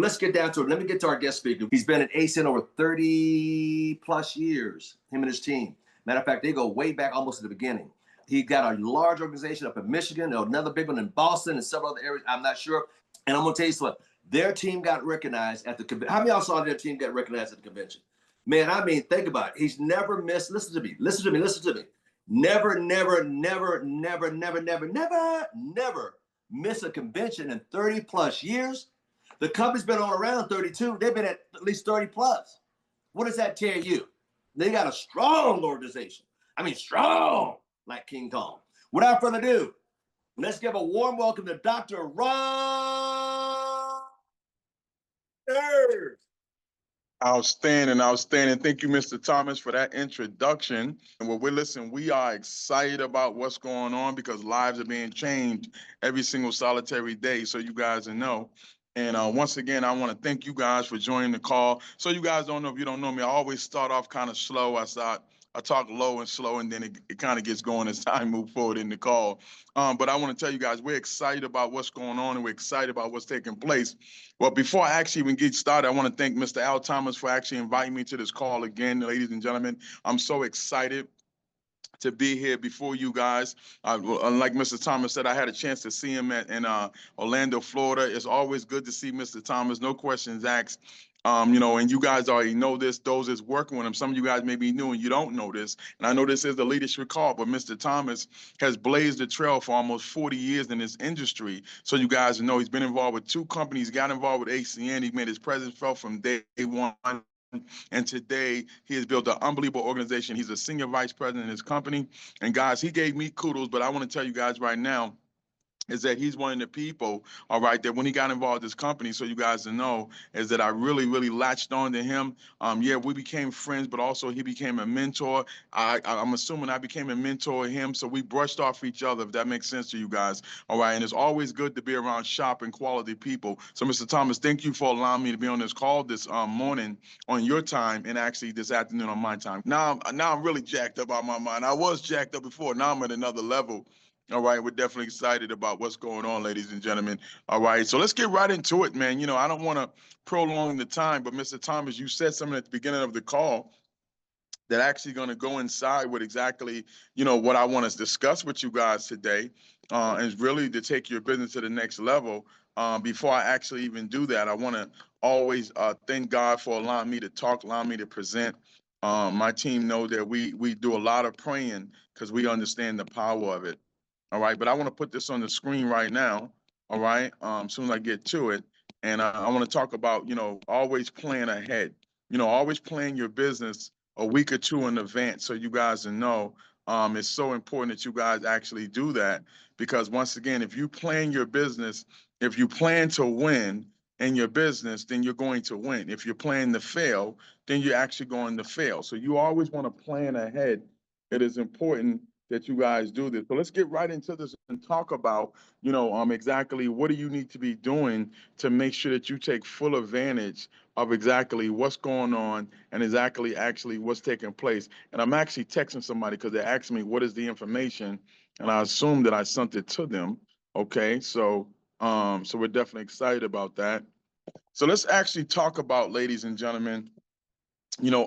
Well, let's get down to it. Let me get to our guest speaker. He's been at ACN over 30 plus years, him and his team. Matter of fact, they go way back almost to the beginning. He got a large organization up in Michigan, another big one in Boston, and several other areas. I'm not sure. And I'm going to tell you something. Their team got recognized at the convention. How many of y'all saw their team get recognized at the convention? Man, I mean, think about it. He's never missed. Listen to me. Listen to me. Listen to me. Never miss a convention in 30 plus years. The company's been on around 32. They've been at least 30 plus. What does that tell you? They got a strong organization. I mean, strong, like King Kong. Without further ado, let's give a warm welcome to Dr. Ron Hurd. Outstanding, outstanding. Thank you, Mr. Thomas, for that introduction. And we are excited about what's going on because lives are being changed every single solitary day, so you guys know. And once again, I want to thank you guys for joining the call. So you guys don't know, if you don't know me, I always start off kind of slow. I talk low and slow, and then it kind of gets going as time moves forward in the call. But I want to tell you guys, we're excited about what's going on, and we're excited about what's taking place. Well, before I actually even get started, I want to thank Mr. Al Thomas for actually inviting me to this call again, ladies and gentlemen. I'm so excited to be here before you guys. Like Mr. Thomas said, I had a chance to see him in Orlando, Florida. It's always good to see Mr. Thomas, no questions asked. And you guys already know this, those that's working with him. Some of you guys may be new and you don't know this. And I know this is the leadership call, but Mr. Thomas has blazed the trail for almost 40 years in this industry. So you guys know he's been involved with 2 companies, got involved with ACN. He made his presence felt from day one. And today, he has built an unbelievable organization. He's a senior vice president in his company. And guys, he gave me kudos, but I want to tell you guys right now, is that he's one of the people, all right, that when he got involved with this company, so you guys know, is that I really, really latched on to him. Yeah, we became friends, but also he became a mentor. I'm assuming I became a mentor of him, so we brushed off each other, if that makes sense to you guys, all right? And it's always good to be around sharp and quality people. So, Mr. Thomas, thank you for allowing me to be on this call this morning on your time and actually this afternoon on my time. Now I'm really jacked up out my mind. I was jacked up before. Now I'm at another level. All right, we're definitely excited about what's going on, ladies and gentlemen. All right, so let's get right into it, man. I don't want to prolong the time, but Mr. Thomas, you said something at the beginning of the call that actually going to go inside with exactly, what I want to discuss with you guys today, is really to take your business to the next level. Before I actually even do that, I want to always thank God for allowing me to talk, allowing me to present. My team know that we do a lot of praying because we understand the power of it. All right, but I want to put this on the screen right now. All right, as soon as I get to it, and I want to talk about, always plan ahead. Always plan your business a week or 2 in advance, so you guys know. It's so important that you guys actually do that because once again, if you plan your business, if you plan to win in your business, then you're going to win. If you're planning to fail, then you're actually going to fail. So you always want to plan ahead. It is important that you guys do this. So let's get right into this and talk about, exactly what do you need to be doing to make sure that you take full advantage of exactly what's going on and exactly actually what's taking place. And I'm actually texting somebody because they asked me what is the information, and I assume that I sent it to them. Okay, so we're definitely excited about that. So let's actually talk about, ladies and gentlemen,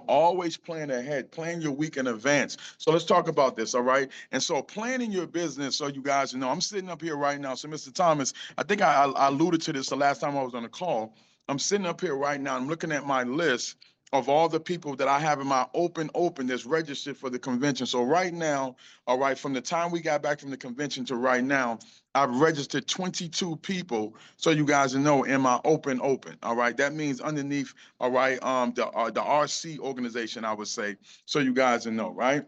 always plan ahead, plan your week in advance. So let's talk about this, all right? And so planning your business, so you guys know, I'm sitting up here right now. So Mr. Thomas, I think I alluded to this the last time I was on the call. I'm sitting up here right now. I'm looking at my list of all the people that I have in my open that's registered for the convention. So right now, all right, from the time we got back from the convention to right now, I've registered 22 people, so you guys know, in my open. All right, that means underneath, all right, the RC organization, I would say, so you guys know, right?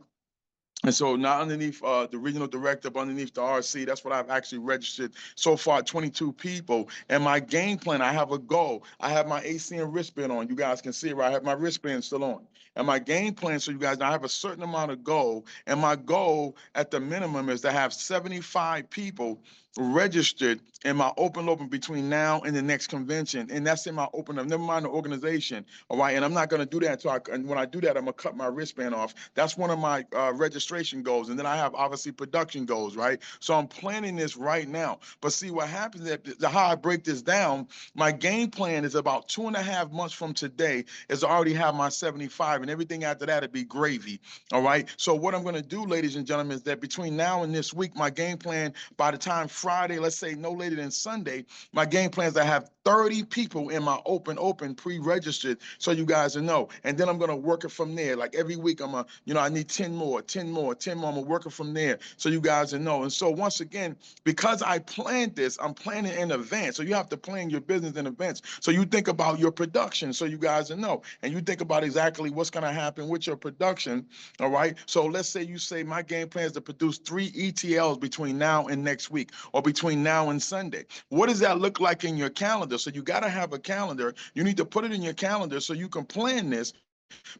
And so not underneath the regional director, but underneath the RC, that's what I've actually registered so far, 22 people. And my game plan, I have a goal. I have my ACN wristband on. You guys can see it, right? I have my wristband still on. And my game plan, so you guys know, I have a certain amount of goal. And my goal at the minimum is to have 75 people registered in my open between now and the next convention. And that's in my open up, never mind the organization. All right. And I'm not going to do that. And when I do that, I'm going to cut my wristband off. That's one of my registration goals. And then I have obviously production goals, right? So I'm planning this right now. But see what happens is how I break this down, my game plan is about 2.5 months from today is I already have my 75, and everything after that would be gravy. All right. So what I'm going to do, ladies and gentlemen, is that between now and this week, my game plan, by the time Friday, let's say no later than Sunday, my game plan is to have 30 people in my open pre-registered, so you guys will know. And then I'm going to work it from there. Like every week, I need 10 more. I'm going to work it from there, so you guys will know. And so once again, because I planned this, I'm planning in advance. So you have to plan your business in advance. So you think about your production, so you guys will know. And you think about exactly what's going to happen with your production. All right. So let's say you say my game plan is to produce 3 ETLs between now and next week, or between now and Sunday. What does that look like in your calendar? So you got to have a calendar. You need to put it in your calendar so you can plan this,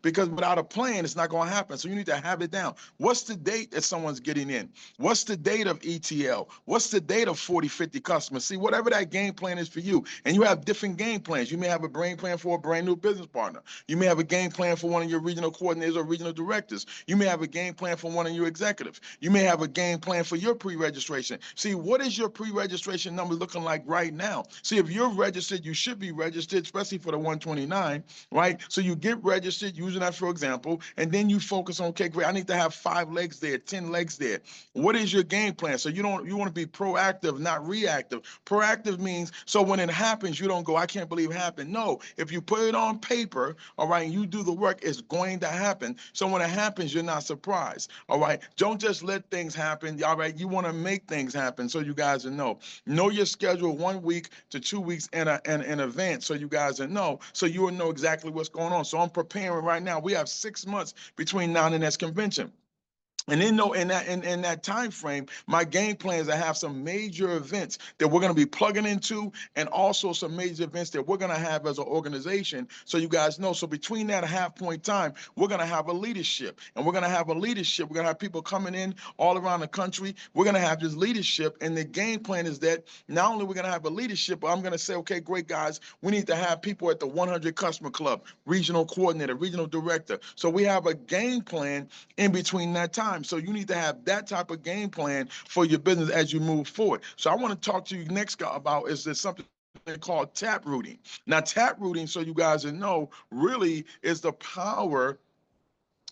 because without a plan, it's not going to happen. So you need to have it down. What's the date that someone's getting in? What's the date of ETL? What's the date of 40, 50 customers? See, whatever that game plan is for you. And you have different game plans. You may have a brain plan for a brand new business partner. You may have a game plan for one of your regional coordinators or regional directors. You may have a game plan for one of your executives. You may have a game plan for your pre-registration. See, what is your pre-registration number looking like right now? See, if you're registered, you should be registered, especially for the 129, right? So you get registered, using that for example, and then you focus on, okay, great, I need to have 5 legs there, 10 legs there. What is your game plan? So you want to be proactive, not reactive. Proactive means, so when it happens, you don't go, I can't believe it happened. No, if you put it on paper, all right, and you do the work, it's going to happen. So when it happens, you're not surprised. All right. Don't just let things happen. All right. You want to make things happen, so you guys will know. Know your schedule 1 week to 2 weeks in advance, so you guys will know. So you will know exactly what's going on. So I'm preparing right now. We have 6 months between now and the next convention. And then in that time frame, my game plan is to have some major events that we're going to be plugging into, and also some major events that we're going to have as an organization, so you guys know. So between that half point time, we're going to have a leadership, and we're going to have people coming in all around the country. We're going to have this leadership, and the game plan is that not only we're going to have a leadership, but I'm going to say, okay, great guys, we need to have people at the 100 customer club, regional coordinator, regional director. So we have a game plan in between that time. So you need to have that type of game plan for your business as you move forward. So I want to talk to you next about is there something called tap rooting. Now, tap rooting, so you guys know, really is the power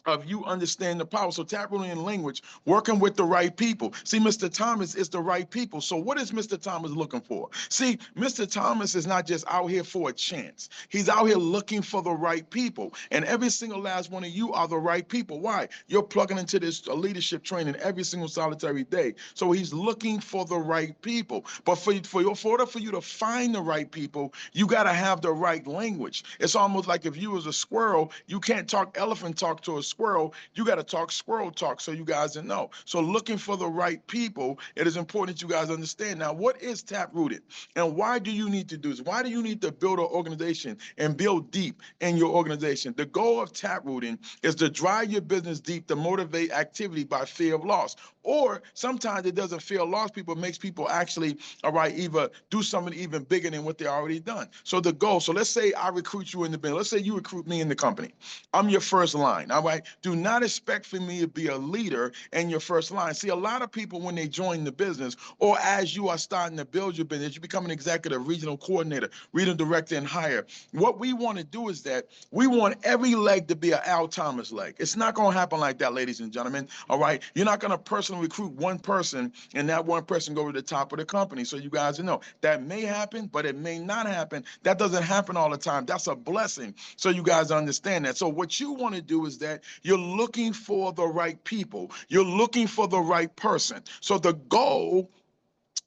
of you understand the power. So tap rooting in language, working with the right people. See, Mr. Thomas is the right people. So what is Mr. Thomas looking for? See, Mr. Thomas is not just out here for a chance. He's out here looking for the right people. And every single last one of you are the right people. Why? You're plugging into this leadership training every single solitary day. So he's looking for the right people. But in order for you to find the right people, you got to have the right language. It's almost like if you was a squirrel, you can't talk elephant talk to a squirrel, you got to talk squirrel talk, so you guys know. So looking for the right people, it is important that you guys understand. Now, what is tap rooted, and why do you need to do this? Why do you need to build an organization and build deep in your organization? The goal of tap rooting is to drive your business deep, to motivate activity by fear of loss. Or sometimes it doesn't feel lost people, it makes people actually, all right, either do something even bigger than what they already done. So the goal, so let's say I recruit you in the business. Let's say you recruit me in the company. I'm your first line, all right? Do not expect for me to be a leader in your first line. See, a lot of people, when they join the business, or as you are starting to build your business, you become an executive, regional coordinator, regional director, and higher. What we want to do is that we want every leg to be an Al Thomas leg. It's not going to happen like that, ladies and gentlemen, all right? You're not going to personally recruit one person and that one person go to the top of the company. So you guys know that may happen, but it may not happen. That doesn't happen all the time. That's a blessing. So you guys understand that. So what you want to do is that you're looking for the right people. You're looking for the right person. So the goal,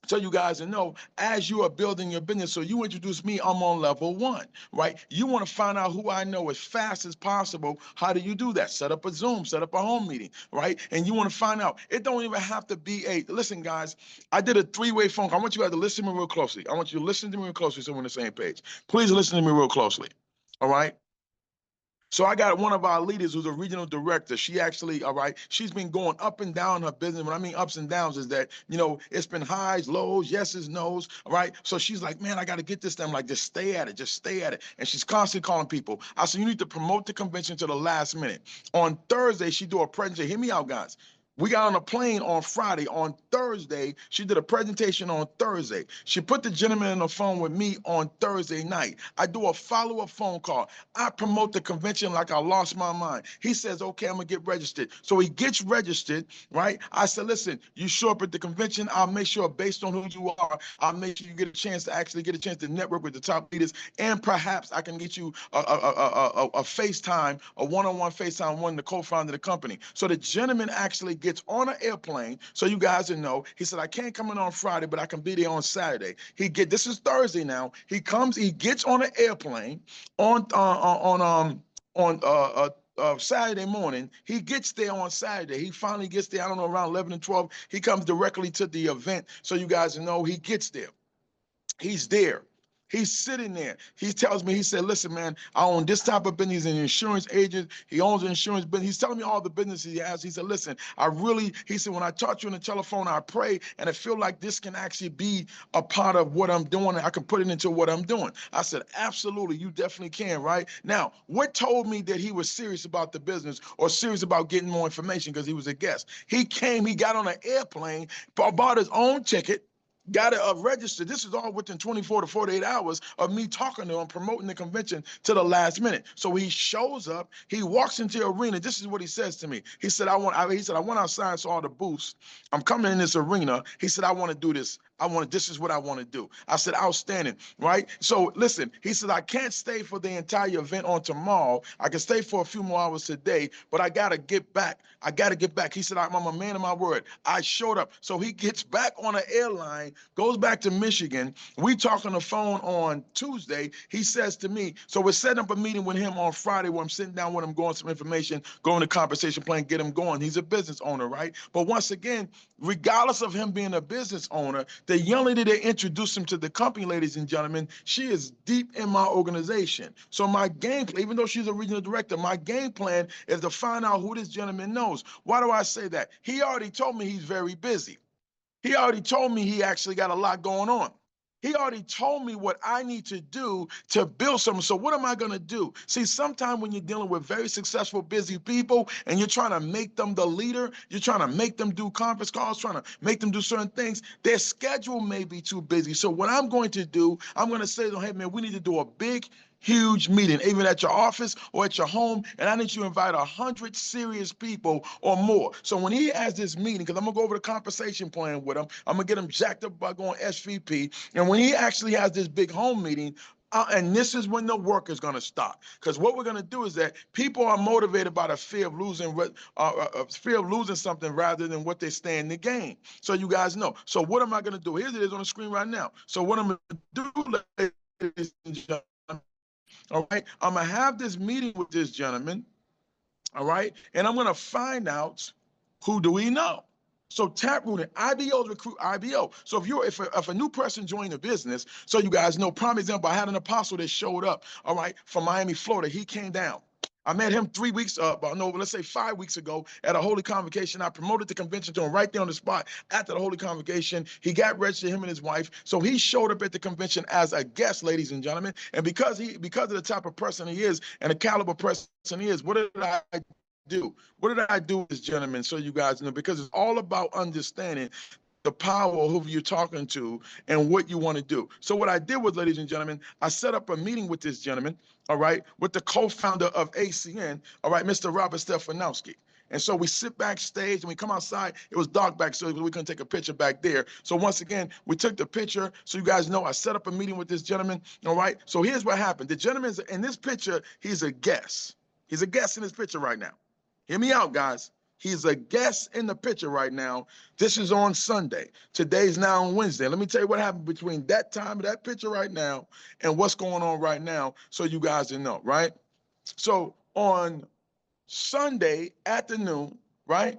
so you guys know, as you are building your business, so you introduce me, I'm on level 1, right? You want to find out who I know as fast as possible. How do you do that? Set up a Zoom, set up a home meeting, right? And you want to find out. It don't even have to be listen, guys, I did a 3-way phone call. I want you guys to listen to me real closely. I want you to listen to me real closely so we're on the same page. Please listen to me real closely, all right? So I got one of our leaders who's a regional director. She actually, all right, she's been going up and down her business. When I mean ups and downs is that, you know, it's been highs, lows, yeses, nos, all right? So she's like, man, I got to get this done. I'm like, just stay at it, just stay at it. And she's constantly calling people. I said, you need to promote the convention to the last minute. On Thursday, she do a presentation. Hear me out, guys. We got on a plane on Friday. On Thursday, she did a presentation on Thursday. She put the gentleman on the phone with me on Thursday night. I do a follow-up phone call. I promote the convention like I lost my mind. He says, okay, I'm gonna get registered. So he gets registered, right? I said, listen, you show up at the convention, I'll make sure based on who you are, I'll make sure you get a chance to actually get a chance to network with the top leaders, and perhaps I can get you a FaceTime, a one-on-one FaceTime, one of the co-founder of the company. So the gentleman actually gets on an airplane, so you guys will know. He said, I can't come in on Friday, but I can be there on Saturday. This is Thursday now. He gets on an airplane on Saturday morning. He gets there on Saturday. He finally gets there, I don't know, around 11 and 12. He comes directly to the event, so you guys know he gets there. He's there. He's sitting there. He tells me, he said, listen, man, I own this type of business. He's an insurance agent. He owns an insurance business. He's telling me all the businesses he has. He said, listen, he said, when I talk to you on the telephone, I pray, and I feel like this can actually be a part of what I'm doing. I can put it into what I'm doing. I said, absolutely, you definitely can, right? Now, what told me that he was serious about the business or serious about getting more information? Because he was a guest. He got on an airplane, bought his own ticket, got it registered. This is all within 24 to 48 hours of me talking to him, promoting the convention to the last minute. So he shows up, he walks into the arena. This is what he says to me. He said, I went outside, saw all the booths. I'm coming in this arena. He said, I want to do this. This is what I want to do. I said, outstanding, right? So listen, he said, I can't stay for the entire event on tomorrow. I can stay for a few more hours today, but I got to get back. I got to get back. He said, I'm a man of my word. I showed up. So he gets back on an airline, goes back to Michigan. We talk on the phone on Tuesday. He says to me, so we're setting up a meeting with him on Friday where I'm sitting down with him, going some information, going to compensation plan, get him going. He's a business owner, right? But once again, regardless of him being a business owner, the young lady that introduced him to the company, ladies and gentlemen, she is deep in my organization. So my game plan, even though she's a regional director, my game plan is to find out who this gentleman knows. Why do I say that? He already told me he's very busy. He already told me he actually got a lot going on. He already told me what I need to do to build something. So what am I going to do? See, sometimes when you're dealing with very successful, busy people and you're trying to make them the leader, you're trying to make them do conference calls, trying to make them do certain things, their schedule may be too busy. So what I'm going to do, I'm going to say to them, hey, man, we need to do a big, huge meeting, even at your office or at your home, and I need you to invite 100 serious people or more. So when he has this meeting, because I'm gonna go over the compensation plan with him, I'm gonna get him jacked up by going SVP, and when he actually has this big home meeting, and this is when the work is going to stop. Because what we're going to do is that people are motivated by the fear of losing something rather than what they stand to gain. So you guys know. So what am I going to do? Here it is on the screen right now. So what I'm going to do, ladies and gentlemen, all right, I'm going to have this meeting with this gentleman, all right, and I'm going to find out who do we know. So Taprooting, IBOs recruit IBO. So if a new person joined the business, so you guys know, prime example, I had an apostle that showed up, all right, from Miami, Florida. He came down. I met him 3 weeks, let's say 5 weeks ago at a holy convocation. I promoted the convention to him right there on the spot after the holy convocation. He got registered, him and his wife. So he showed up at the convention as a guest, ladies and gentlemen. And because of the type of person he is and the caliber person he is, what did I do? What did I do with this gentleman? So you guys know, because it's all about understanding the power of who you're talking to and what you want to do. So what I did was, ladies and gentlemen, I set up a meeting with this gentleman, all right, with the co-founder of ACN, all right, Mr. Robert Stefanowski. And so we sit backstage and we come outside. It was dark back, so we couldn't take a picture back there. So once again, we took the picture. So you guys know I set up a meeting with this gentleman, all right? So here's what happened. The gentleman's in this picture, he's a guest. He's a guest in this picture right now. Hear me out, guys. He's a guest in the picture right now. This is on Sunday. Today's now on Wednesday. Let me tell you what happened between that time of that picture right now and what's going on right now so you guys know, right? So on Sunday afternoon, right,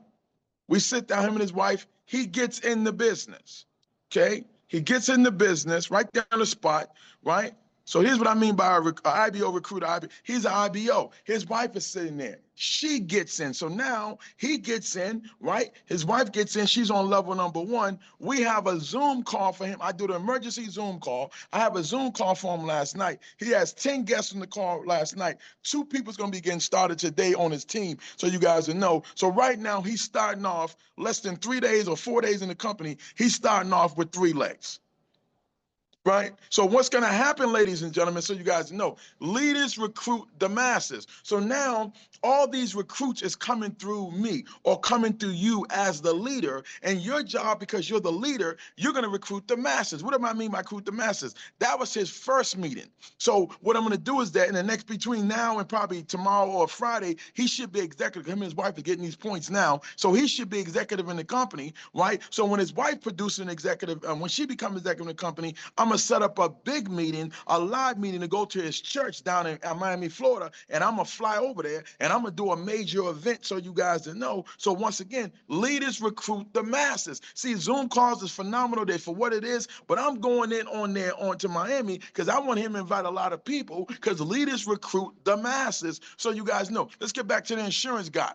we sit down, him and his wife, he gets in the business, okay? He gets in the business right there on the spot, right? So here's what I mean by a IBO recruiter. He's an IBO. His wife is sitting there. She gets in. So now he gets in, right? His wife gets in. She's on level number 1. We have a Zoom call for him. I do the emergency Zoom call. I have a Zoom call for him last night. He has 10 guests on the call last night. 2 people's going to be getting started today on his team, so you guys will know. So right now he's starting off less than 3 days or 4 days in the company. He's starting off with 3 legs. Right? So what's going to happen, ladies and gentlemen, so you guys know, leaders recruit the masses. So now all these recruits is coming through me or coming through you as the leader. And your job, because you're the leader, you're going to recruit the masses. What do I mean by recruit the masses? That was his first meeting. So what I'm going to do is that in the next, between now and probably tomorrow or Friday, he should be executive. Him and his wife are getting these points now. So he should be executive in the company, right? So when his wife produces an executive, when she becomes executive in the company, I'm going to set up a big meeting, a live meeting to go to his church down in Miami, Florida, and I'm going to fly over there and I'm going to do a major event so you guys to know. So once again, leaders recruit the masses. See, Zoom calls is phenomenal there for what it is, but I'm going in on there onto Miami because I want him to invite a lot of people because leaders recruit the masses so you guys know. Let's get back to the insurance guy.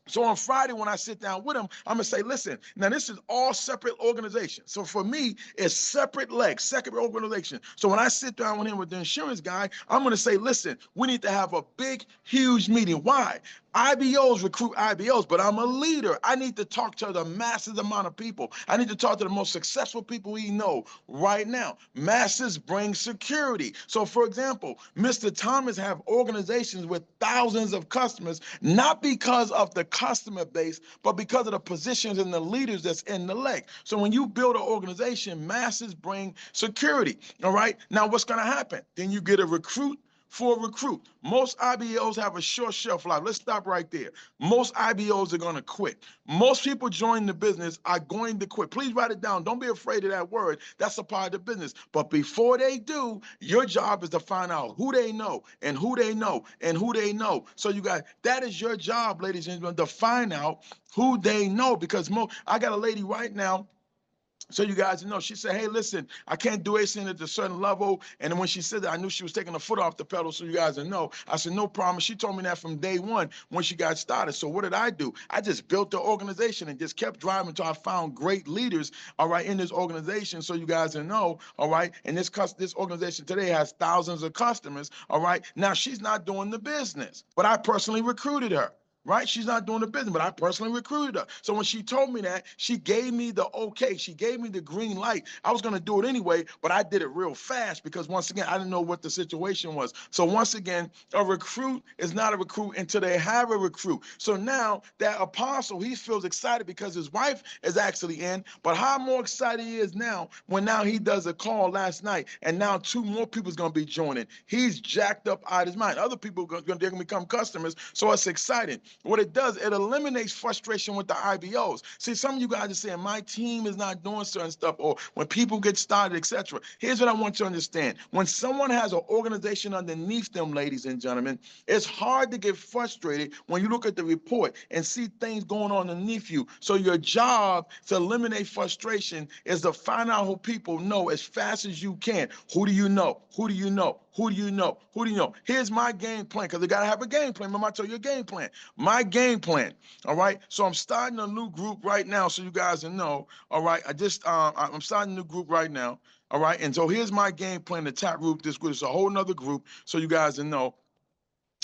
So on Friday, when I sit down with him, I'm going to say, listen, now this is all separate organizations. So for me, it's separate legs, separate organization. So when I sit down with him with the insurance guy, I'm going to say, listen, we need to have a big, huge meeting. Why? IBOs recruit IBOs, but I'm a leader. I need to talk to the massive amount of people. I need to talk to the most successful people we know right now. Masses bring security. So for example, Mr. Thomas have organizations with thousands of customers, not because of the customer base, but because of the positions and the leaders that's in the leg. So when you build an organization, masses bring security. All right. Now what's going to happen? Then you get a recruit for a recruit. Most IBOs have a short shelf life. Let's stop right there. Most IBOs are going to quit. Most people joining the business are going to quit. Please write it down. Don't be afraid of that word. That's a part of the business. But before they do, your job is to find out who they know and who they know and who they know. So you guys, that is your job, ladies and gentlemen, to find out who they know. Because I got a lady right now. So you guys know, she said, hey, listen, I can't do anything at a certain level. And then when she said that, I knew she was taking the foot off the pedal. So you guys know, I said, no problem. She told me that from day one when she got started. So what did I do? I just built the organization and just kept driving until I found great leaders, all right, in this organization. So you guys know, all right, and this organization today has thousands of customers, all right. Now she's not doing the business, but I personally recruited her. Right? She's not doing the business, but I personally recruited her. So when she told me that, she gave me the okay. She gave me the green light. I was going to do it anyway, but I did it real fast because once again, I didn't know what the situation was. So once again, a recruit is not a recruit until they have a recruit. So now that apostle, he feels excited because his wife is actually in, but how more excited he is now when now he does a call last night and now 2 more people is going to be joining. He's jacked up out of his mind. Other people they're going to become customers. So it's exciting. What it does, it eliminates frustration with the IBOs. See, some of you guys are saying, my team is not doing certain stuff, or when people get started, etc. Here's what I want you to understand. When someone has an organization underneath them, ladies and gentlemen, it's hard to get frustrated when you look at the report and see things going on underneath you. So your job to eliminate frustration is to find out who people know as fast as you can. Who do you know? Who do you know? Who do you know? Who do you know? Here's my game plan, because I got to have a game plan. Remember, I told you a game plan. My game plan, all right? So I'm starting a new group right now, so you guys know, all right? I'm starting a new group right now, all right? And so here's my game plan to tap root this group. It's a whole nother group, so you guys know.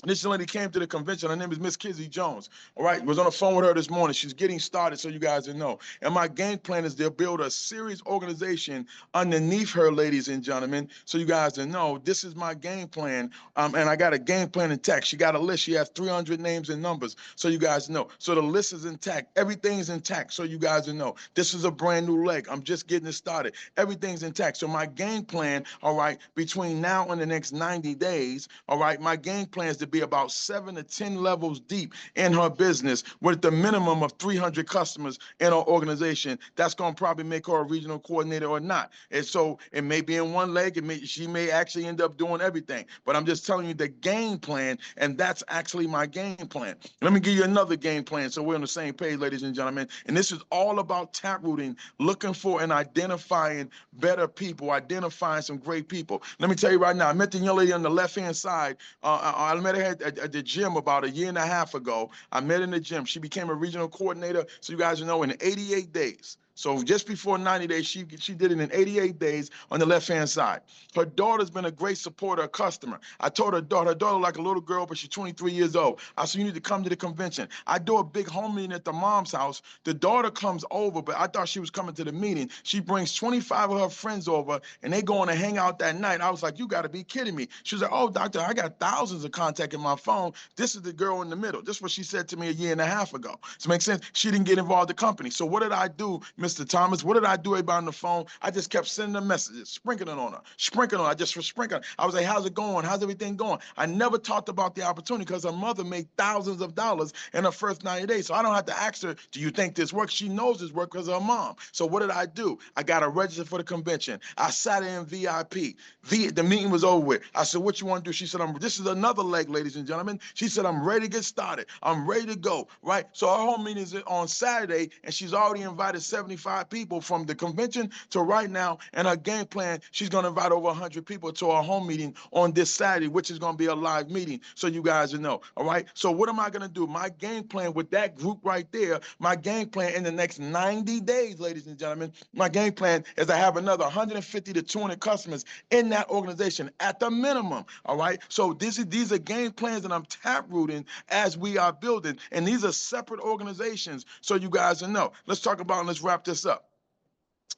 This lady came to the convention. Her name is Miss Kizzy Jones. All right, was on the phone with her this morning. She's getting started, so you guys know. And my game plan is to build a serious organization underneath her, ladies and gentlemen. So you guys know this is my game plan. And I got a game plan intact. She got a list. She has 300 names and numbers, so you guys know. So the list is intact. Everything's intact, so you guys know. This is a brand new leg. I'm just getting it started. Everything's intact. So my game plan, all right, between now and the next 90 days, all right, my game plan is to be about 7 to 10 levels deep in her business with the minimum of 300 customers in her organization. That's going to probably make her a regional coordinator or not. And so it may be in one leg. She may actually end up doing everything. But I'm just telling you the game plan, and that's actually my game plan. Let me give you another game plan so we're on the same page, ladies and gentlemen. And this is all about taprooting, looking for and identifying better people, identifying some great people. Let me tell you right now, I met the young lady on the left-hand side. I met her at the gym about a year and a half ago. I met her in the gym. She became a regional coordinator, so you guys know, in 88 days. So just before 90 days, she did it in 88 days on the left-hand side. Her daughter's been a great supporter, a customer. I told her daughter like a little girl, but she's 23 years old. I said, you need to come to the convention. I do a big home meeting at the mom's house. The daughter comes over, but I thought she was coming to the meeting. She brings 25 of her friends over, and they going to hang out that night. I was like, you got to be kidding me. She was like, oh, doctor, I got thousands of contacts in my phone. This is the girl in the middle. This is what she said to me a year and a half ago. So it makes sense. She didn't get involved in the company. So what did I do, Mr. Thomas? What did I do about on the phone? I just kept sending her messages, sprinkling on her. I just was sprinkling. I was like, how's it going? How's everything going? I never talked about the opportunity because her mother made thousands of dollars in her first 90 days. So I don't have to ask her, do you think this works? She knows this works because of her mom. So what did I do? I got her registered for the convention. I sat in VIP. The meeting was over with. I said, what you want to do? She said, this is another leg, ladies and gentlemen. She said, I'm ready to get started. I'm ready to go, right? So our home meeting is on Saturday, and she's already invited 75 people from the convention to right now. And her game plan, she's going to invite over 100 people to our home meeting on this Saturday, which is going to be a live meeting, so you guys will know, all right? So what am I going to do? My game plan with that group right there, my game plan in the next 90 days, ladies and gentlemen, my game plan is to have another 150 to 200 customers in that organization at the minimum, all right? So these are game plans that I'm taprooting as we are building, and these are separate organizations, so you guys will know. Let's talk about and let's wrap this up.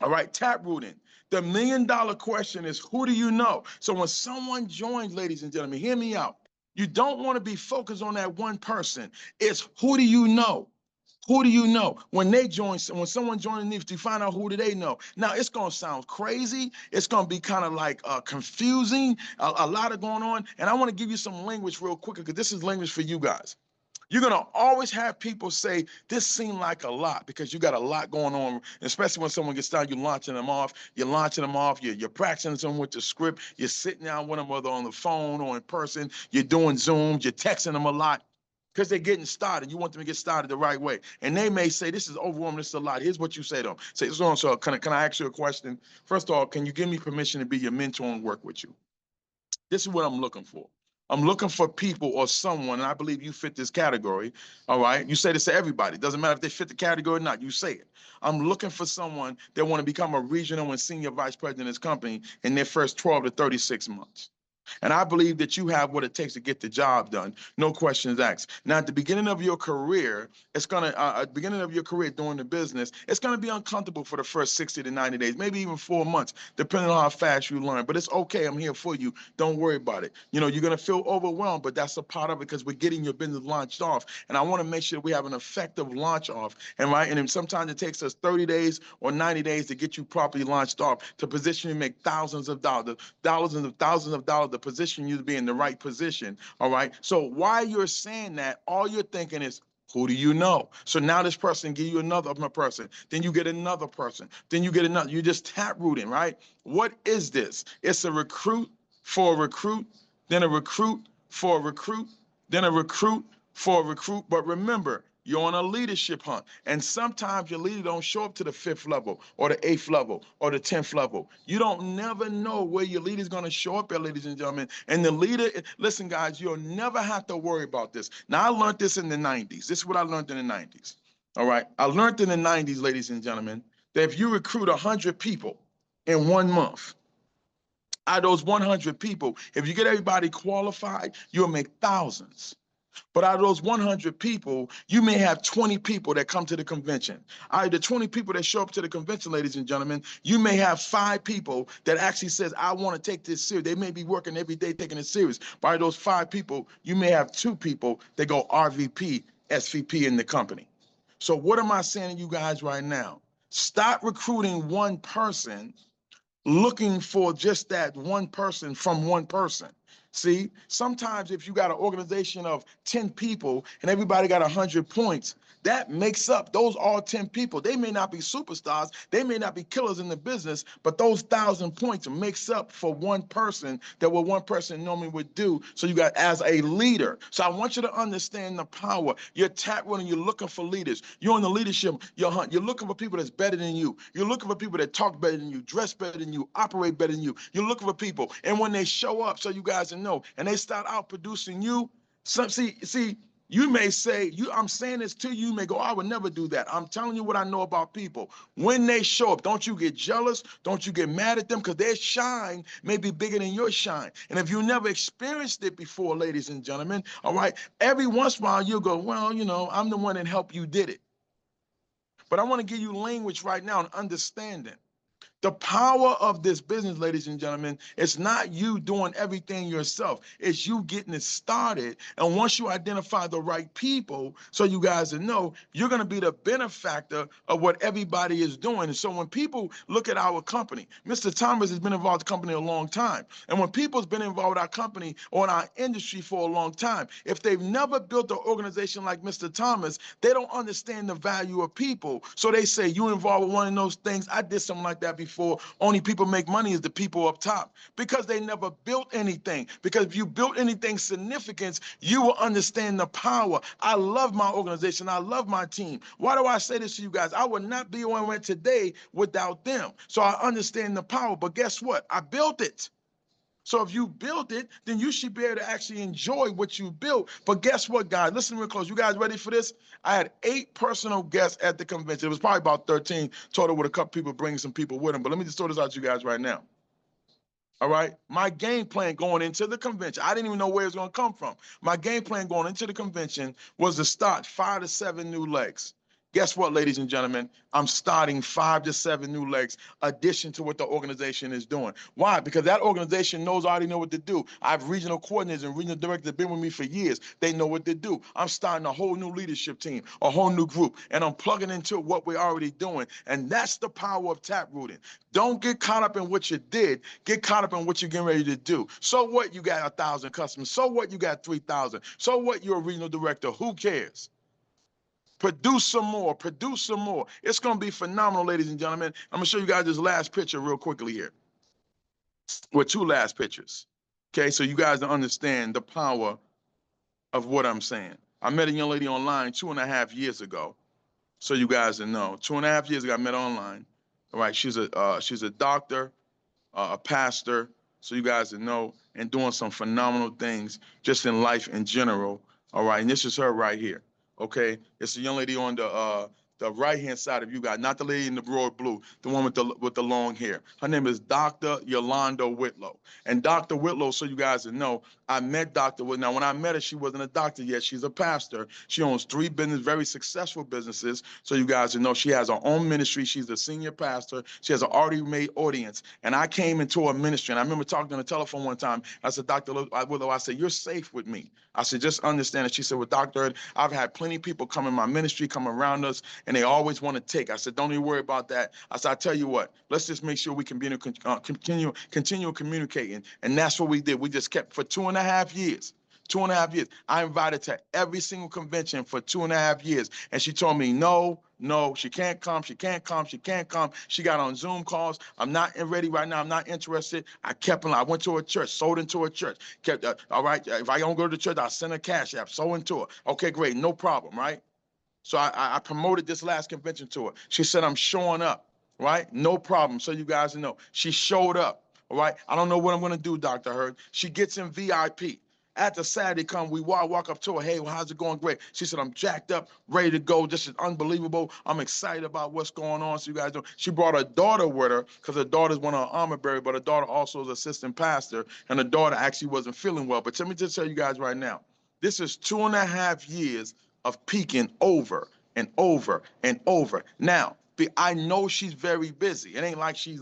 All right, taprooting. The $1 million question is, who do you know? So when someone joins, ladies and gentlemen, hear me out. You don't want to be focused on that one person. It's who do you know? Who do you know? When they join, when someone joins, you find out who do they know. Now, it's going to sound crazy. It's going to be kind of like confusing, a lot of going on. And I want to give you some language real quick because this is language for you guys. You're going to always have people say, this seemed like a lot because you got a lot going on, especially when someone gets started, you're launching them off, you're practicing them with the script, you're sitting down with them, whether on the phone or in person, you're doing Zooms, you're texting them a lot because they're getting started. You want them to get started the right way. And they may say, this is overwhelming, this is a lot. Here's what you say to them. Say, so can I ask you a question? First of all, can you give me permission to be your mentor and work with you? This is what I'm looking for. I'm looking for people or someone, and I believe you fit this category, all right? You say this to everybody. It doesn't matter if they fit the category or not. You say it. I'm looking for someone that want to become a regional and senior vice president of this company in their first 12 to 36 months. And I believe that you have what it takes to get the job done. No questions asked. Now, at the beginning of your career, it's going to, at the beginning of your career doing the business, it's going to be uncomfortable for the first 60 to 90 days, maybe even 4 months, depending on how fast you learn. But it's okay. I'm here for you. Don't worry about it. You know, you're going to feel overwhelmed, but that's a part of it because we're getting your business launched off. And I want to make sure we have an effective launch off. And right, and then sometimes it takes us 30 days or 90 days to get you properly launched off, to position you to make thousands of dollars, thousands of dollars, to position you to be in the right position, all right? So while you're saying that, all you're thinking is, who do you know? So now this person give you another person, then you get another person, then you get another. You just taprooting, right? What is this? It's a recruit for a recruit, then a recruit for a recruit, then a recruit for a recruit. But remember, you're on a leadership hunt. And sometimes your leader don't show up to the 5th level or the 8th level or the 10th level. You don't never know where your leader's going to show up at, ladies and gentlemen. And the leader, listen, guys, you'll never have to worry about this. Now, I learned this in the 90s. This is what I learned in the 90s. All right. I learned in the 90s, ladies and gentlemen, that if you recruit 100 people in 1 month, out of those 100 people, if you get everybody qualified, you'll make thousands. But out of those 100 people, you may have 20 people that come to the convention. Out of the 20 people that show up to the convention, ladies and gentlemen, you may have 5 people that actually says, I want to take this serious. They may be working every day taking it serious. But out of those 5 people, you may have 2 people that go RVP, SVP in the company. So what am I saying to you guys right now? Stop recruiting one person, looking for just that one person from one person. See, sometimes if you got an organization of 10 people and everybody got 100 points, that makes up those all 10 people. They may not be superstars, they may not be killers in the business, but those 1,000 points makes up for one person that what one person normally would do. So you got as a leader. So I want you to understand the power. You're tap running, you're looking for leaders. You're in the leadership, you're looking for people that's better than you. You're looking for people that talk better than you, dress better than you, operate better than you. You're looking for people. And when they show up, so you guys know, and they start out producing you, see, you may say, I'm saying this to you, you may go, I would never do that. I'm telling you what I know about people. When they show up, don't you get jealous, don't you get mad at them, because their shine may be bigger than your shine. And if you never experienced it before, ladies and gentlemen, all right, every once in a while you'll go, well, I'm the one that helped you did it. But I want to give you language right now and understanding. The power of this business, ladies and gentlemen, it's not you doing everything yourself. It's you getting it started. And once you identify the right people, so you guys know, you're going to be the benefactor of what everybody is doing. And so when people look at our company, Mr. Thomas has been involved with the company a long time. And when people's been involved with our company or in our industry for a long time, if they've never built an organization like Mr. Thomas, they don't understand the value of people. So they say, you involved with one of those things. I did something like that before. Only people make money is the people up top, because they never built anything. Because if you built anything significant, you will understand the power. I love my organization. I love my team. Why do I say this to you guys? I would not be where I went today without them. So I understand the power. But guess what? I built it. So if you built it, then you should be able to actually enjoy what you built. But guess what, guys? Listen real close. You guys ready for this? I had 8 personal guests at the convention. It was probably about 13 total, with a couple people bringing some people with them. But let me just throw this out to you guys right now. All right. My game plan going into the convention, I didn't even know where it was going to come from. My game plan going into the convention was to start 5 to 7 new legs. Guess what, ladies and gentlemen? I'm starting 5 to 7 new legs, addition to what the organization is doing. Why? Because that organization knows, I already know what to do. I have regional coordinators and regional directors that have been with me for years. They know what to do. I'm starting a whole new leadership team, a whole new group, and I'm plugging into what we're already doing. And that's the power of tap rooting. Don't get caught up in what you did. Get caught up in what you're getting ready to do. So what? You got 1,000 customers. So what? You got 3,000. So what? You're a regional director. Who cares? Produce some more. Produce some more. It's going to be phenomenal, ladies and gentlemen. I'm going to show you guys this last picture real quickly here. With 2 last pictures. Okay, so you guys understand the power of what I'm saying. I met a young lady online 2.5 years ago. So you guys know. 2.5 years ago, I met her online. All right, she's a doctor, a pastor, so you guys know, and doing some phenomenal things just in life in general. All right, and this is her right here. Okay, it's a young lady on the right-hand side of you guys, not the lady in the broad blue, the one with the long hair. Her name is Dr. Yolanda Whitlow. And Dr. Whitlow, so you guys know, I met Dr. Whitlow. Now, when I met her, she wasn't a doctor yet. She's a pastor. She owns 3 very successful businesses. So you guys know, she has her own ministry. She's a senior pastor. She has an already made audience. And I came into her ministry, and I remember talking on the telephone one time. I said, Dr. Whitlow, I said, you're safe with me. I said, just understand it. She said, well, Doctor, I've had plenty of people come in my ministry, come around us, and they always want to take. I said, don't even worry about that. I said, I tell you what, let's just make sure we can continue communicating. And that's what we did. We just kept for 2.5 years. 2.5 years. I invited her to every single convention for 2.5 years. And she told me, no, she can't come. She can't come. She can't come. She got on Zoom calls. I'm not ready right now. I'm not interested. I kept on. I went to a church, sold into a church. Kept, all right, if I don't go to the church, I'll send a cash app, sold into her. Okay, great. No problem, right? So I promoted this last convention to her. She said, I'm showing up, right? No problem. So you guys know. She showed up, all right? I don't know what I'm going to do, Dr. Hurd. She gets in VIP. After Saturday come, we walk up to her. Hey, well, how's it going? Great. She said, I'm jacked up, ready to go. This is unbelievable. I'm excited about what's going on. So you guys know. She brought her daughter with her because her daughter's one of her armor bearers, but her daughter also is assistant pastor, and her daughter actually wasn't feeling well. But let me just tell you guys right now, this is 2.5 years of peaking over and over and over. Now, I know she's very busy. It ain't like she's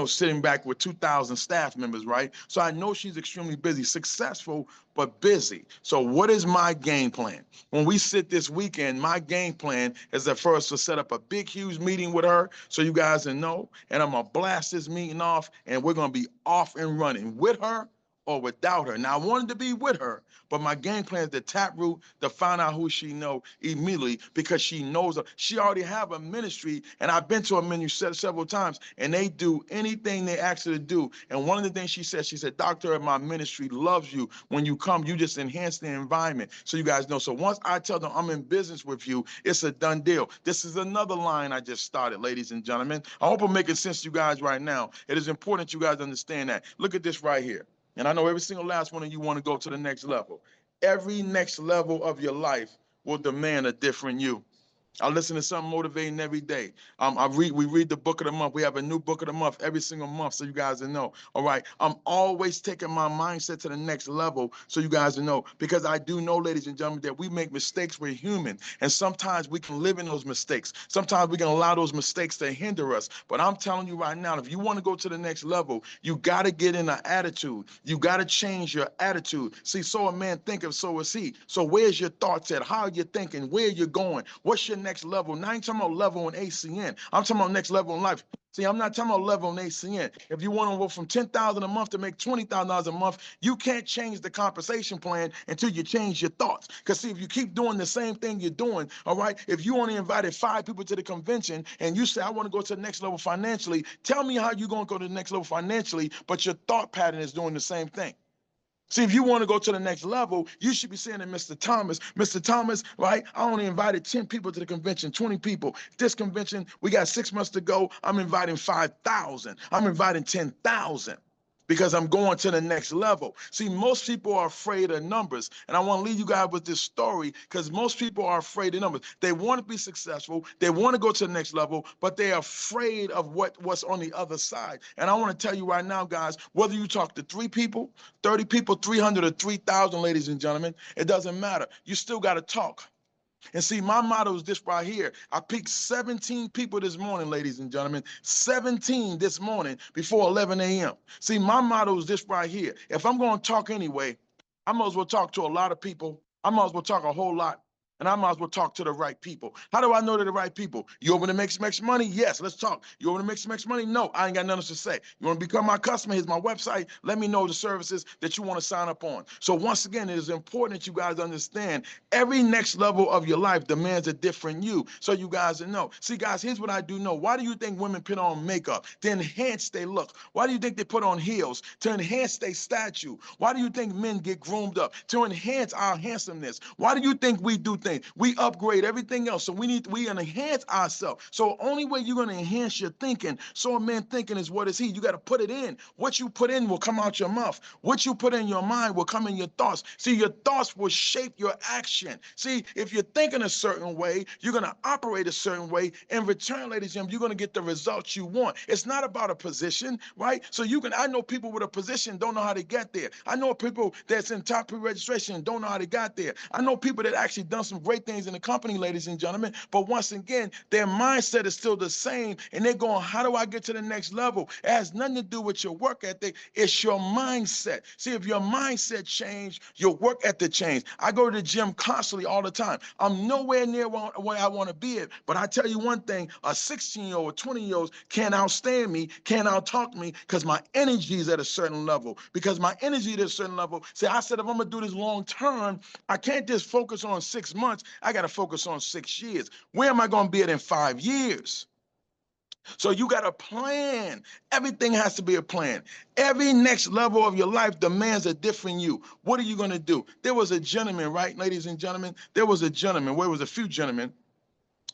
sitting back with 2,000 staff members, right? So I know she's extremely busy, successful, but busy. So what is my game plan? When we sit this weekend, my game plan is at first to set up a big, huge meeting with her so you guys know, and I'm going to blast this meeting off, and we're going to be off and running with her or without her. Now, I wanted to be with her, but my game plan is to taproot, to find out who she know immediately, because she knows her. She already have a ministry, and I've been to a ministry several times, and they do anything they ask her to do. And one of the things she said, Doctor, my ministry loves you. When you come, you just enhance the environment. So you guys know. So once I tell them I'm in business with you, it's a done deal. This is another line I just started, ladies and gentlemen. I hope I'm making sense to you guys right now. It is important you guys understand that. Look at this right here. And I know every single last one of you want to go to the next level. Every next level of your life will demand a different you. I listen to something motivating every day. We read the book of the month. We have a new book of the month every single month, so you guys know. All right. I'm always taking my mindset to the next level, so you guys know. Because I do know, ladies and gentlemen, that we make mistakes. We're human. And sometimes we can live in those mistakes. Sometimes we can allow those mistakes to hinder us. But I'm telling you right now, if you want to go to the next level, you got to get in an attitude. You got to change your attitude. See, so a man thinketh, so is he. So where's your thoughts at? How are you thinking? Where are you going? What's your next level? Now I ain't talking about level in ACN. I'm talking about next level in life. See, I'm not talking about level in ACN. If you want to go from $10,000 a month to make $20,000 a month, you can't change the compensation plan until you change your thoughts. Because see, if you keep doing the same thing you're doing, all right, if you only invited 5 people to the convention and you say, I want to go to the next level financially, tell me how you're going to go to the next level financially, but your thought pattern is doing the same thing. See, if you want to go to the next level, you should be saying to Mr. Thomas, right? I only invited 10 people to the convention, 20 people. This convention, we got 6 months to go. I'm inviting 5,000. I'm inviting 10,000. Because I'm going to the next level. See, most people are afraid of numbers. And I want to leave you guys with this story, because most people are afraid of numbers. They want to be successful. They want to go to the next level, but they're afraid of what's on the other side. And I want to tell you right now, guys, whether you talk to 3 people, 30 people, 300 or 3,000, ladies and gentlemen, it doesn't matter. You still got to talk. And see, my motto is this right here. I picked 17 people this morning, ladies and gentlemen, 17 this morning before 11 a.m. See, my motto is this right here. If I'm going to talk anyway, I might as well talk to a lot of people. I might as well talk a whole lot. And I might as well talk to the right people. How do I know they're the right people? You open to make some extra money? Yes, let's talk. You open to make some extra money? No, I ain't got nothing to say. You want to become my customer? Here's my website. Let me know the services that you want to sign up on. So once again, it is important that you guys understand every next level of your life demands a different you. So you guys know. See, guys, here's what I do know. Why do you think women put on makeup? To enhance their look. Why do you think they put on heels? To enhance their stature. Why do you think men get groomed up? To enhance our handsomeness. Why do you think we do things? We upgrade everything else. So we enhance ourselves. So only way you're going to enhance your thinking. So a man thinking is what is he? You got to put it in. What you put in will come out your mouth. What you put in your mind will come in your thoughts. See, your thoughts will shape your action. See, if you're thinking a certain way, you're going to operate a certain way. In return, ladies and gentlemen, you're going to get the results you want. It's not about a position, right? So I know people with a position don't know how to get there. I know people that's in top pre-registration don't know how they got there. I know people that actually done some great things in the company, ladies and gentlemen, but once again, their mindset is still the same, and they're going, how do I get to the next level? It has nothing to do with your work ethic. It's your mindset. See, if your mindset change, your work ethic change. I go to the gym constantly all the time. I'm nowhere near where I want to be at, but I tell you one thing, a 16-year-old, 20-year-old can't outstand me, can't out-talk me, because my energy is at a certain level. Because my energy is at a certain level. See, I said, if I'm going to do this long term, I can't just focus on 6 months. I got to focus on 6 years. Where am I going to be at in 5 years? So you got a plan. Everything has to be a plan. Every next level of your life demands a different you. What are you going to do? There was a gentleman, right, ladies and gentlemen? There was a gentleman, well, there was a few gentlemen.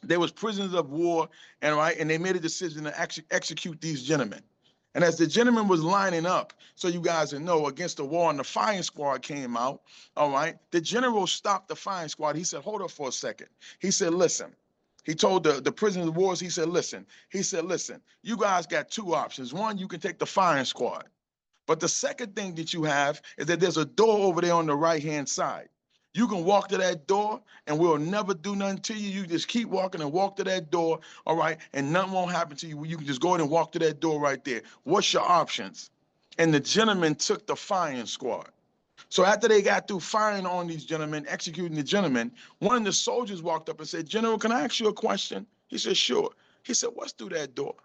There was prisoners of war, and they made a decision to execute these gentlemen. And as the gentleman was lining up, so you guys know, against the wall, and the firing squad came out, all right, the general stopped the firing squad. He said, hold up for a second. He said, listen. He told the prisoners of war, he said, listen, you guys got 2 options. One, you can take the firing squad. But the second thing that you have is that there's a door over there on the right-hand side. You can walk to that door and we'll never do nothing to you. You just keep walking and walk to that door, all right, and nothing won't happen to you. You can just go ahead and walk to that door right there. What's your options? And the gentleman took the firing squad. So after they got through firing on these gentlemen, executing the gentlemen, one of the soldiers walked up and said, General, can I ask you a question? He said, sure. He said, what's through that door?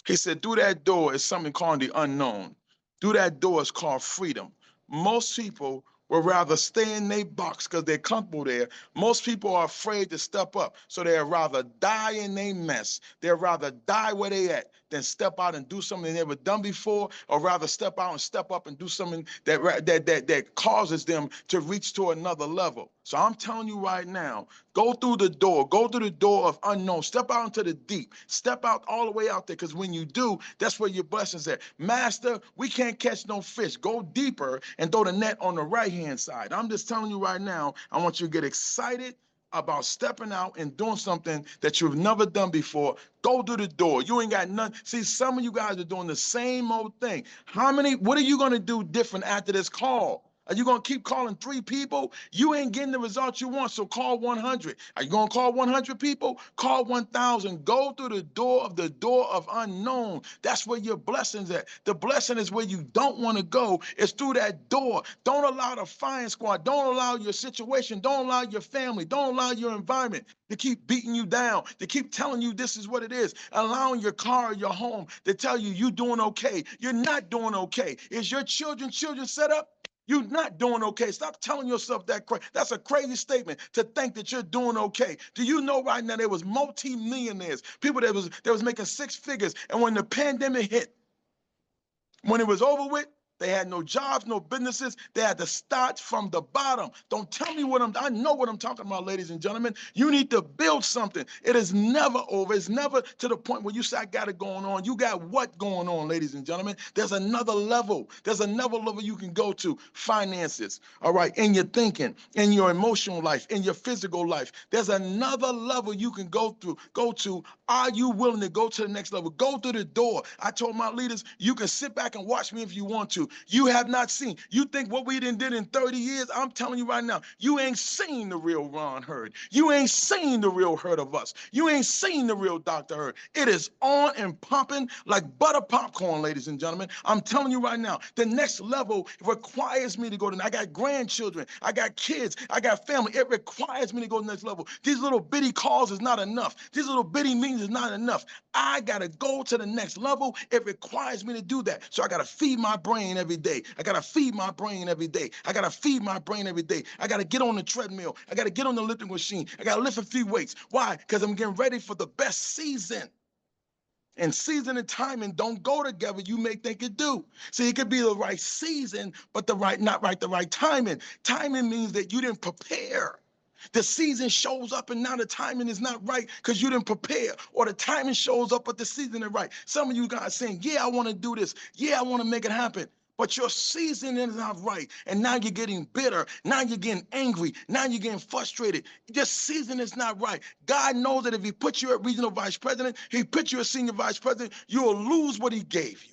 He said, through that door is something called the unknown. through that door is called freedom. Most people would rather stay in their box because they're comfortable there. Most people are afraid to step up. So they'd rather die in their mess. They'd rather die where they at than step out and do something they never done before, or rather step out and step up and do something that causes them to reach to another level. So I'm telling you right now, go through the door. Go through the door of unknown. Step out into the deep. Step out all the way out there, because when you do, that's where your blessings at. Master, we can't catch no fish. Go deeper and throw the net on the right-hand side. I'm just telling you right now, I want you to get excited about stepping out and doing something that you've never done before. Go through the door. You ain't got none. See, some of you guys are doing the same old thing. What are you going to do different after this call? Are you going to keep calling 3 people? You ain't getting the results you want, so call 100. Are you going to call 100 people? Call 1,000. Go through the door of unknown. That's where your blessing's at. The blessing is where you don't want to go. It's through that door. Don't allow the firing squad. Don't allow your situation. Don't allow your family. Don't allow your environment to keep beating you down, to keep telling you this is what it is. Allowing your car or your home to tell you you're doing okay. You're not doing okay. Is your children set up? You're not doing okay. Stop telling yourself that. That's a crazy statement, to think that you're doing okay. Do you know right now there was multi-millionaires, people that was making 6 figures, and when the pandemic hit, when it was over with, they had no jobs, no businesses. They had to start from the bottom. Don't tell me I know what I'm talking about, ladies and gentlemen. You need to build something. It is never over. It's never to the point where you say, I got it going on. You got what going on, ladies and gentlemen? There's another level. There's another level you can go to. Finances, all right, in your thinking, in your emotional life, in your physical life. There's another level you can go to. Are you willing to go to the next level? Go through the door. I told my leaders, you can sit back and watch me if you want to. You have not seen. You think what we did in 30 years, I'm telling you right now, you ain't seen the real Ron Hurd. You ain't seen the real Hurd of us. You ain't seen the real Dr. Hurd. It is on and pumping like butter popcorn, ladies and gentlemen. I'm telling you right now, the next level requires me to go to, I got grandchildren, I got kids, I got family. It requires me to go to the next level. These little bitty calls is not enough. These little bitty meetings is not enough. I got to go to the next level. It requires me to do that. So I got to feed my brain every day. I got to feed my brain every day. I got to feed my brain every day. I got to get on the treadmill. I got to get on the lifting machine. I got to lift a few weights. Why? Because I'm getting ready for the best season. And season and timing don't go together. You may think it do. See, it could be the right season, but the right timing. Timing means that you didn't prepare. The season shows up and now the timing is not right because you didn't prepare, or the timing shows up but the season is right. Some of you guys saying, yeah, I want to do this. Yeah, I want to make it happen. But your season is not right. And now you're getting bitter. Now you're getting angry. Now you're getting frustrated. Your season is not right. God knows that if he put you at regional vice president, he put you as senior vice president, you will lose what he gave you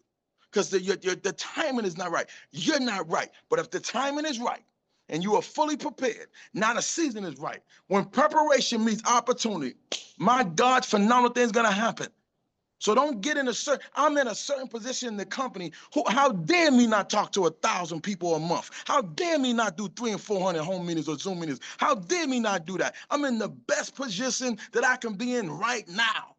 because the timing is not right. You're not right. But if the timing is right, and you are fully prepared, now the season is right. When preparation meets opportunity, my God, phenomenal things gonna happen. So don't get in I'm in a certain position in the company. How dare me not talk to 1,000 people a month? How dare me not do 300 and 400 home meetings or Zoom meetings? How dare me not do that? I'm in the best position that I can be in right now.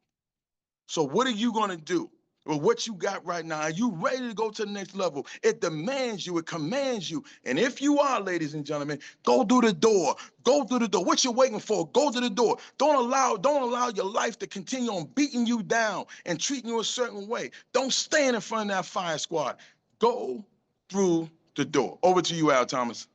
So what are you gonna do with what you got right now? Are you ready to go to the next level? It demands you, it commands you. And if you are, ladies and gentlemen, go through the door. Go through the door. What you waiting for? Go to the door. Don't allow your life to continue on beating you down and treating you a certain way. Don't stand in front of that fire squad. Go through the door. Over to you, Al Thomas.